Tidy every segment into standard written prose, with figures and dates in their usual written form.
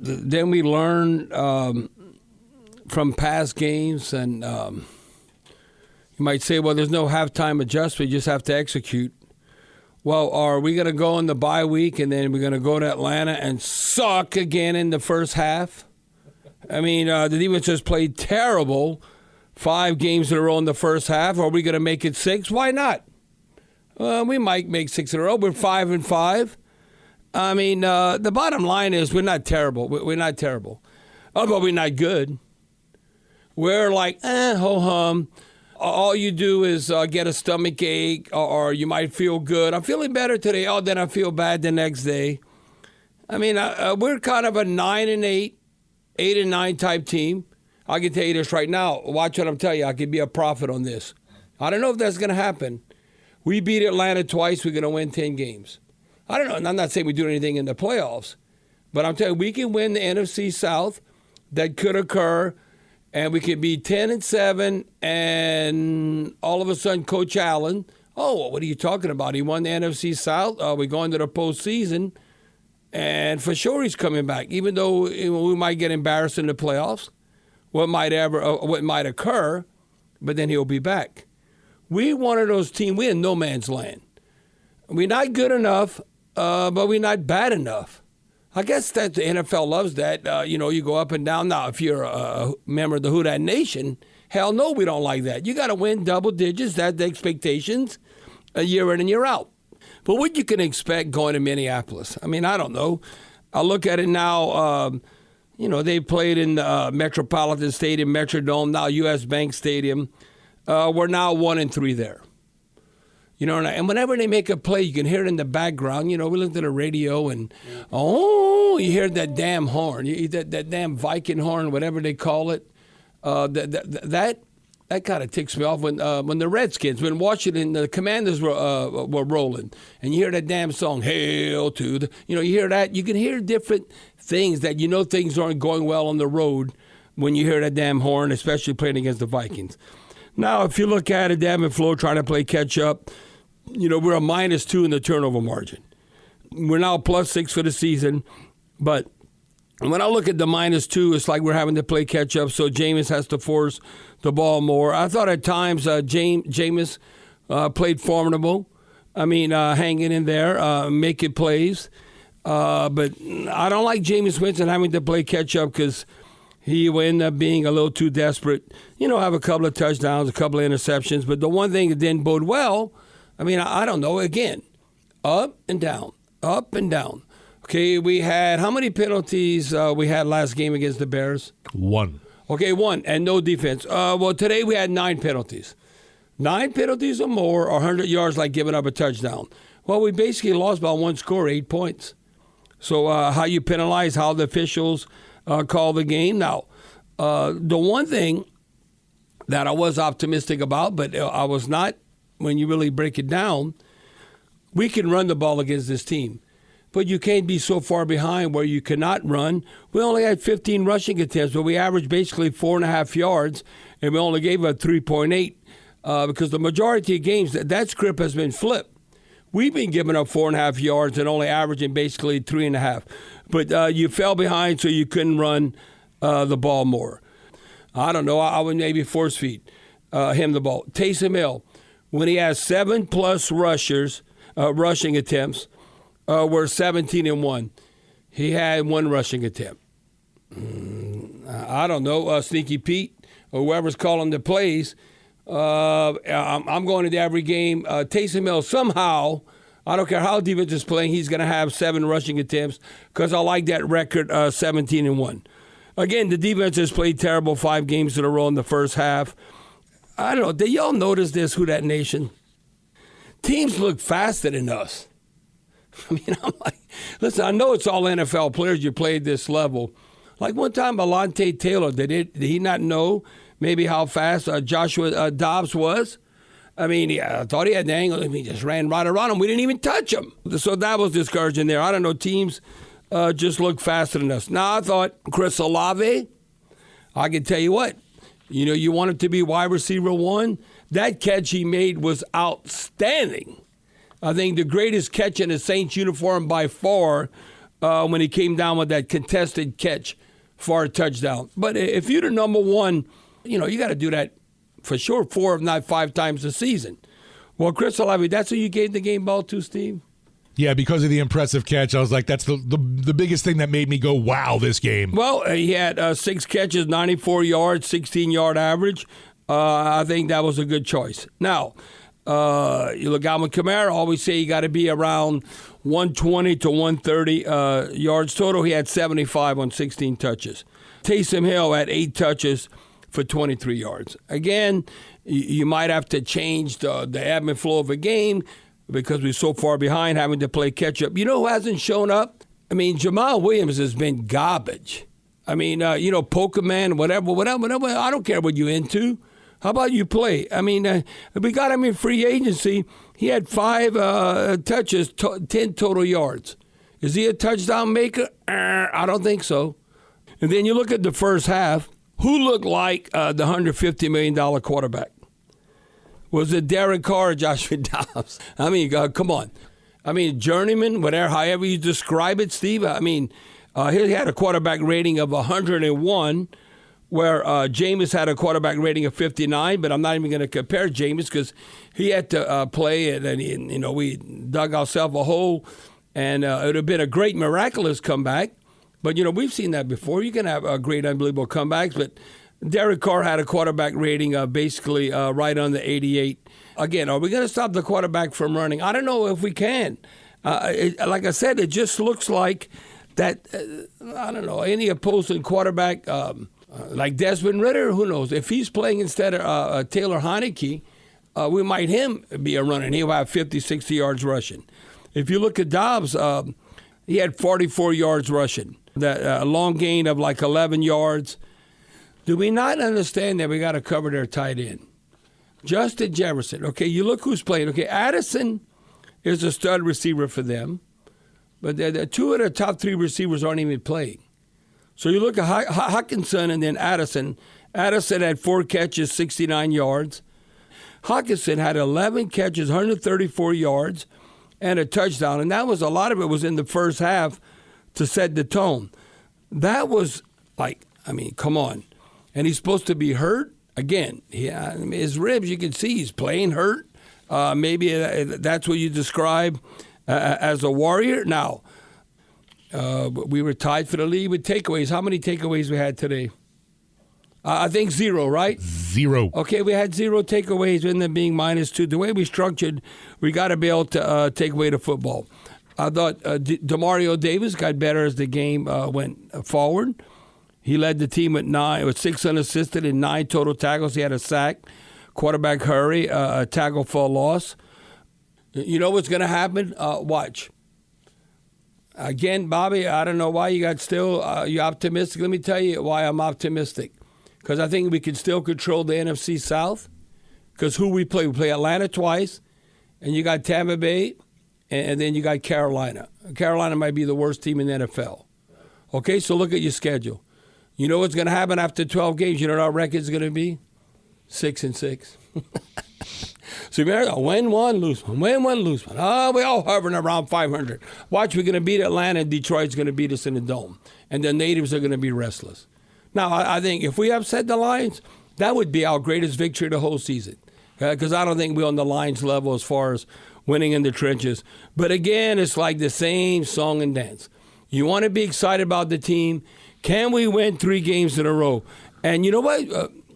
then we learn from past games, and you might say, well, there's no halftime adjustment. You just have to execute. Well, are we going to go in the bye week and then we're going to go to Atlanta and suck again in the first half? I mean, the defense just played terrible 5 games in a row in the first half. Are we going to make it 6? Why not? We might make 6 in a row. We're 5-5. I mean, the bottom line is we're not terrible. We're not terrible. But we're not good. We're like, ho-hum. All you do is get a stomach ache, or you might feel good. I'm feeling better today. Oh, then I feel bad the next day. I mean, we're kind of a 9-8, 8-9 type team. I can tell you this right now. Watch what I'm telling you. I could be a prophet on this. I don't know if that's going to happen. We beat Atlanta twice. We're going to win 10 games. I don't know. And I'm not saying we do anything in the playoffs, but I'm telling you, we can win the NFC South. That could occur. And we could be 10-7, and all of a sudden, Coach Allen, what are you talking about? He won the NFC South. We're going to the postseason, and for sure he's coming back. Even though we might get embarrassed in the playoffs, what might occur, but then he'll be back. We're one of those teams. We're in no man's land. We're not good enough, but we're not bad enough. I guess that the NFL loves that. You go up and down. Now, if you're a member of the Who Dat Nation, hell no, we don't like that. You got to win double digits. That's the expectations, a year in and year out. But what you can expect going to Minneapolis? I mean, I don't know. I look at it now. They played in Metropolitan Stadium, Metrodome, now U.S. Bank Stadium. We're now 1-3 there. And whenever they make a play, you can hear it in the background. We listen to the radio, and you hear that damn horn, that damn Viking horn, whatever they call it. That kind of ticks me off when the Redskins, when Washington, the Commanders were rolling, and you hear that damn song, "Hail to the," you hear that. You can hear different things that things aren't going well on the road when you hear that damn horn, especially playing against the Vikings. Now, if you look at it, Damn and Flo trying to play catch up. We're a -2 in the turnover margin. We're now +6 for the season. But when I look at the -2, it's like we're having to play catch up, so Jameis has to force the ball more. I thought at times Jameis played formidable. I mean, hanging in there, making plays. But I don't like Jameis Winston having to play catch up because he will end up being a little too desperate. Have a couple of touchdowns, a couple of interceptions. But the one thing that didn't bode well, I mean, I don't know. Again, up and down, up and down. Okay, we had how many penalties we had last game against the Bears? 1. Okay, 1, and no defense. Well, today we had 9 penalties. 9 penalties or more, or 100 yards like giving up a touchdown. Well, we basically lost by 1 score, 8 points. So how you penalize, how the officials call the game. Now, the one thing that I was optimistic about, but I was not, when you really break it down, we can run the ball against this team. But you can't be so far behind where you cannot run. We only had 15 rushing attempts, but we averaged basically 4.5 yards, and we only gave up 3.8 because the majority of games, that script has been flipped. We've been giving up 4.5 yards and only averaging basically 3.5. But you fell behind, so you couldn't run the ball more. I don't know. I would maybe force feed him the ball. Taysom Hill, when he has 7+ rushing attempts, we're 17-1. He had 1 rushing attempt. I don't know. Sneaky Pete or whoever's calling the plays. I'm going into every game. Taysom Hill somehow, I don't care how defense is playing, he's going to have 7 rushing attempts because I like that record, 17-1. Again, the defense has played terrible 5 games in a row in the first half. I don't know. Did y'all notice this, Who Dat Nation? Teams look faster than us. I mean, I'm like, listen, I know it's all NFL players you play at this level. Like one time, Alontae Taylor, did he not know maybe how fast Joshua Dobbs was? I mean, I thought he had the angle. I mean, he just ran right around him. We didn't even touch him. So that was discouraging there. I don't know. Teams just look faster than us. Now, I thought Chris Olave, I can tell you what. You want him to be wide receiver 1. That catch he made was outstanding. I think the greatest catch in a Saints uniform by far when he came down with that contested catch for a touchdown. But if you're the number one, you got to do that for sure 4 if not 5 times a season. Well, Chris Olave, that's who you gave the game ball to, Steve? Yeah, because of the impressive catch, I was like, that's the biggest thing that made me go, wow, this game. Well, he had 6 catches, 94 yards, 16-yard average. I think that was a good choice. Now, you look, Alvin Kamara, always say you got to be around 120 to 130 yards total. He had 75 on 16 touches. Taysom Hill had 8 touches for 23 yards. Again, you might have to change the ebb and flow of a game because we're so far behind having to play catch-up. You know who hasn't shown up? I mean, Jamal Williams has been garbage. I mean, Pokemon, whatever. I don't care what you're into. How about you play? I mean, we got him in free agency. He had 5 touches, 10 total yards. Is he a touchdown maker? I don't think so. And then you look at the first half. Who looked like the $150 million quarterback? Was it Derek Carr or Joshua Dobbs? I mean, come on. I mean, journeyman, however you describe it, Steve. I mean, he had a quarterback rating of 101, where Jameis had a quarterback rating of 59, but I'm not even going to compare Jameis because he had to play it, and we dug ourselves a hole, and it would have been a great, miraculous comeback. But, we've seen that before. You can have great, unbelievable comebacks, but Derek Carr had a quarterback rating basically right under 88. Again, are we going to stop the quarterback from running? I don't know if we can. Like I said, it just looks like that, I don't know, any opposing quarterback, like Desmond Ridder, who knows? If he's playing instead of Taylor Heineke, we might him be a runner, and he'll have 50, 60 yards rushing. If you look at Dobbs, he had 44 yards rushing, that long gain of like 11 yards. Do we not understand that we got to cover their tight end? Justin Jefferson. Okay, you look who's playing. Okay, Addison is a stud receiver for them, but the 2 of the top 3 receivers aren't even playing. So you look at Hockenson and then Addison. Addison had 4 catches, 69 yards. Hockenson had 11 catches, 134 yards, and a touchdown. And that was a lot of it was in the first half to set the tone. That was like, I mean, come on. And he's supposed to be hurt? Again, his ribs, you can see he's playing hurt. Maybe that's what you describe as a warrior. Now, we were tied for the lead with takeaways. How many takeaways we had today? I think 0, right? 0. Okay, we had 0 takeaways, with them being -2. The way we structured, we got to be able to take away the football. I thought Demario Davis got better as the game went forward. He led the team with 6 unassisted and 9 total tackles. He had a sack, quarterback hurry, a tackle for a loss. You know what's going to happen? Watch. Again, Bobby, I don't know why you got still, you're optimistic. Let me tell you why I'm optimistic. Because I think we can still control the NFC South. Because who we play? We play Atlanta twice, and you got Tampa Bay, and then you got Carolina. Carolina might be the worst team in the NFL. Okay, so look at your schedule. You know what's going to happen after 12 games? You know what our record's going to be? 6-6. So remember, win one, lose one. Win one, lose one. Oh, we all hovering around 500. Watch, we're going to beat Atlanta, and Detroit's going to beat us in the Dome. And the natives are going to be restless. Now, I think if we upset the Lions, that would be our greatest victory of the whole season. Because I don't think we're on the Lions level as far as winning in the trenches. But again, it's like the same song and dance. You want to be excited about the team. Can we win 3 games in a row? And you know what?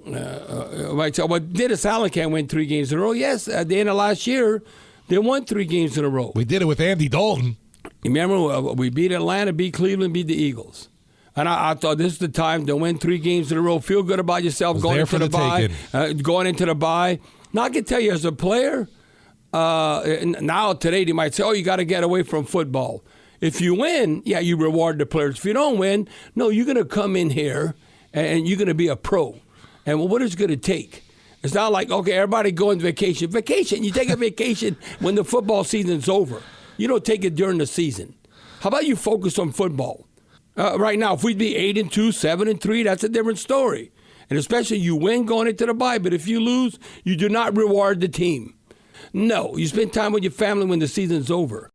What Dennis Allen can't win 3 games in a row? Yes, at the end of last year, they won 3 games in a row. We did it with Andy Dalton. Remember, we beat Atlanta, beat Cleveland, beat the Eagles. And I thought this is the time to win 3 games in a row. Feel good about yourself going into the bye. Going into the bye. Now, I can tell you as a player, now today they might say, oh, you got to get away from football. If you win, yeah, you reward the players. If you don't win, no, you're going to come in here and you're going to be a pro. And what is it going to take? It's not like, okay, everybody go on vacation. Vacation, you take a vacation when the football season's over. You don't take it during the season. How about you focus on football? Right now, if we'd be 8-2, 7-3, that's a different story. And especially you win going into the bye. But if you lose, you do not reward the team. No, you spend time with your family when the season's over.